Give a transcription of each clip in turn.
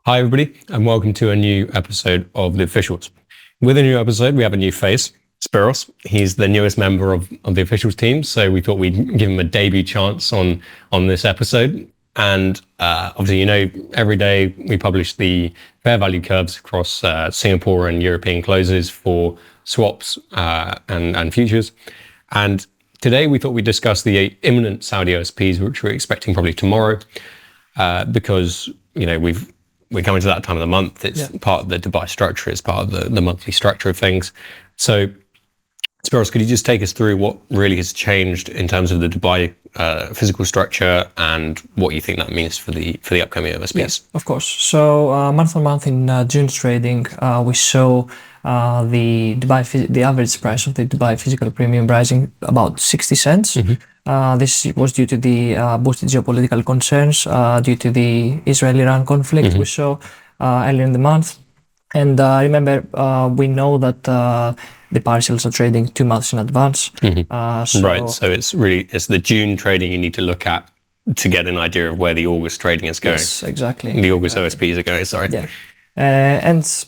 Hi, everybody, and welcome to a new episode of The Officials. With a new episode, we have a new face, Spyros. He's the newest member of the Officials team, so we thought we'd give him a debut chance on this episode. And obviously, every day we publish the fair value curves across Singapore and European closes for swaps and futures. And today we thought we'd discuss the imminent Saudi OSPs, which we're expecting probably tomorrow, because we're coming to that time of the month. It's part of the Dubai structure. It's part of the monthly structure of things. So, Spyros, could you just take us through what really has changed in terms of the Dubai physical structure and what you think that means for the upcoming OSPs? Yes, of course. So month on month in June's trading, we saw the average price of the Dubai physical premium rising about 60 cents. Mm-hmm. This was due to the boosted geopolitical concerns due to the Israel-Iran conflict we saw earlier in the month. And remember, we know that the partials are trading 2 months in advance. Mm-hmm. Right, so it's the June trading you need to look at to get an idea of where the August trading is going. Yes, exactly. The August OSPs are going, sorry. Yeah.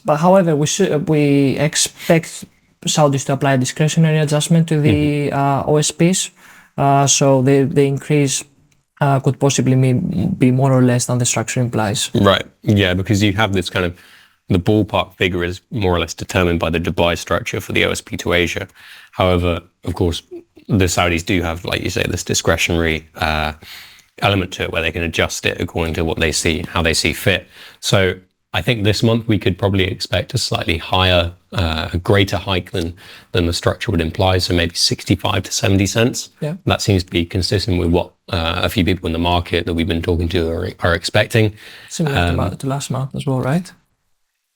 But however, we expect Saudis to apply a discretionary adjustment to the OSPs. So the increase could possibly be more or less than the structure implies. Right. Yeah, because you have this kind of, the ballpark figure is more or less determined by the Dubai structure for the OSP to Asia. However, of course, the Saudis do have, like you say, this discretionary element to it where they can adjust it according to what they see, how they see fit. So I think this month we could probably expect a slightly higher, a greater hike than the structure would imply. So maybe 65 to 70 cents. Yeah. That seems to be consistent with what a few people in the market that we've been talking to are expecting. Similar to last month as well, right?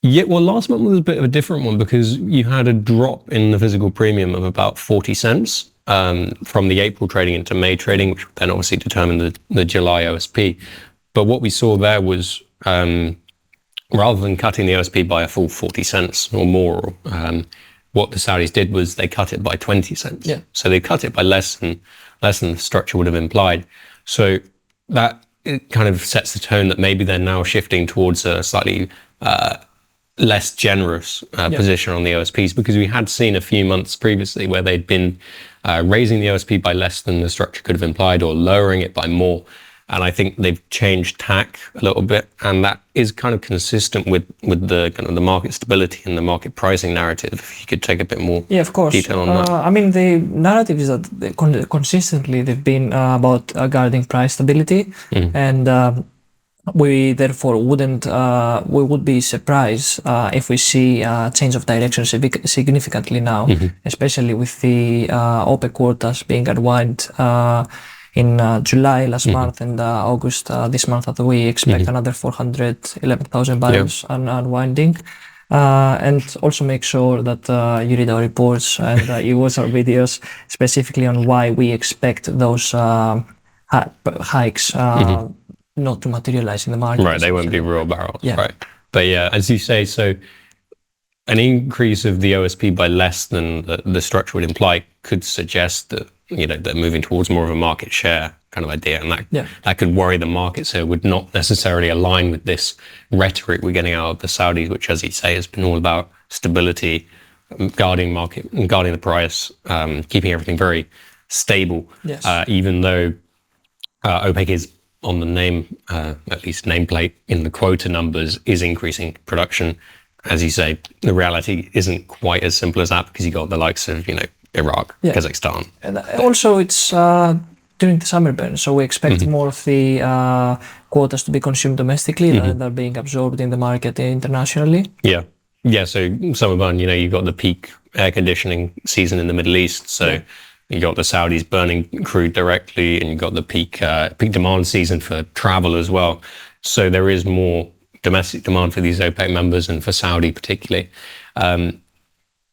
Yeah, well, last month was a bit of a different one because you had a drop in the physical premium of about 40 cents from the April trading into May trading, which then obviously determined the July OSP. But what we saw there was, rather than cutting the OSP by a full 40 cents or more, what the Saudis did was they cut it by 20 cents. Yeah. So they cut it by less than the structure would have implied. So that it kind of sets the tone that maybe they're now shifting towards a slightly less generous position on the OSPs, because we had seen a few months previously where they'd been raising the OSP by less than the structure could have implied or lowering it by more. And I think they've changed tack a little bit, and that is kind of consistent with the kind of the market stability and the market pricing narrative. If you could take a bit more detail on that. I mean, the narrative is that consistently they've been about guarding price stability, and we therefore we would be surprised if we see a change of direction significantly now, especially with the OPEC quotas being unwind in July last month and August this month, that we expect another 411,000 barrels unwinding. And also make sure that you read our reports and you watch our videos specifically on why we expect those hikes not to materialize in the market. Right, they won't be real barrels. Yeah. Right. But yeah, as you say, so an increase of the OSP by less than the structure would imply could suggest that they're moving towards more of a market share kind of idea, and that could worry the market. So it would not necessarily align with this rhetoric we're getting out of the Saudis, which, as you say, has been all about stability, guarding market, guarding the price, keeping everything very stable. Yes. Even though OPEC is on the name, at least nameplate in the quota numbers, is increasing production. As you say, the reality isn't quite as simple as that, because you got the likes of, Iraq, Kazakhstan. And also it's during the summer burn, so we expect more of the quotas to be consumed domestically than they're being absorbed in the market internationally. Yeah. Yeah, so summer burn, you've got the peak air conditioning season in the Middle East, so you got the Saudis burning crude directly, and you got the peak demand season for travel as well. So there is more domestic demand for these OPEC members and for Saudi particularly.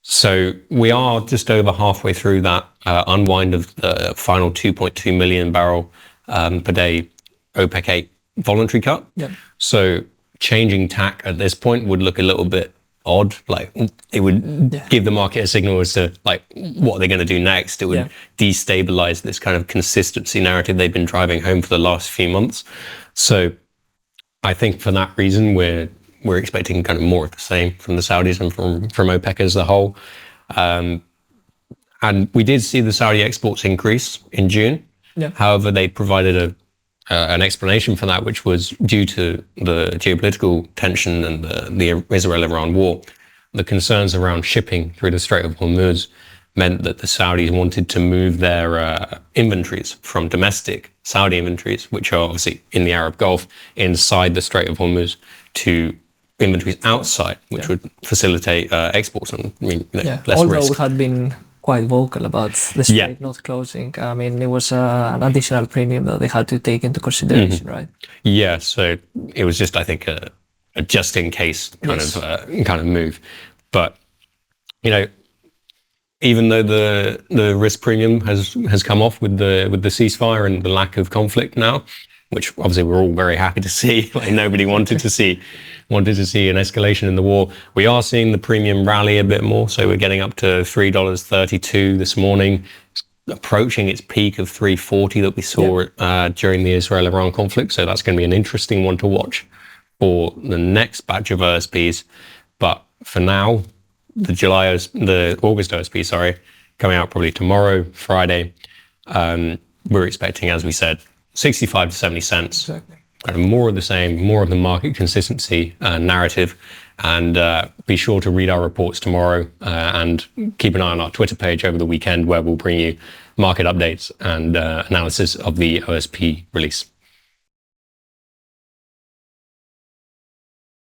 So we are just over halfway through that unwind of the final 2.2 million barrel per day OPEC 8 voluntary cut. Yeah. So changing tack at this point would look a little bit odd. Like, it would give the market a signal as to like what they're going to do next. It would destabilize this kind of consistency narrative they've been driving home for the last few months. So I think for that reason, we're we're expecting kind of more of the same from the Saudis and from OPEC as a whole. And we did see the Saudi exports increase in June. Yeah. However, they provided an explanation for that, which was due to the geopolitical tension and the Israel-Iran war. The concerns around shipping through the Strait of Hormuz meant that the Saudis wanted to move their inventories from domestic Saudi inventories, which are obviously in the Arab Gulf, inside the Strait of Hormuz, to inventories outside, which would facilitate exports and less Although risk. we had been quite vocal about the strait not closing. I mean, it was an additional premium that they had to take into consideration, right? Yeah, so it was just, I think, a just in case kind of move. But even though the risk premium has come off with the ceasefire and the lack of conflict now, which obviously we're all very happy to see, like nobody wanted to see an escalation in the war. We are seeing the premium rally a bit more, so we're getting up to $3.32 this morning, approaching its peak of $3.40 that we saw during the Israel-Iran conflict. So that's going to be an interesting one to watch for the next batch of OSPs. But for now, the August OSP, coming out probably tomorrow, Friday. We're expecting, as we said, 65 to 70 cents. Exactly. Kind of more of the same, more of the market consistency narrative. And be sure to read our reports tomorrow and keep an eye on our Twitter page over the weekend, where we'll bring you market updates and analysis of the OSP release.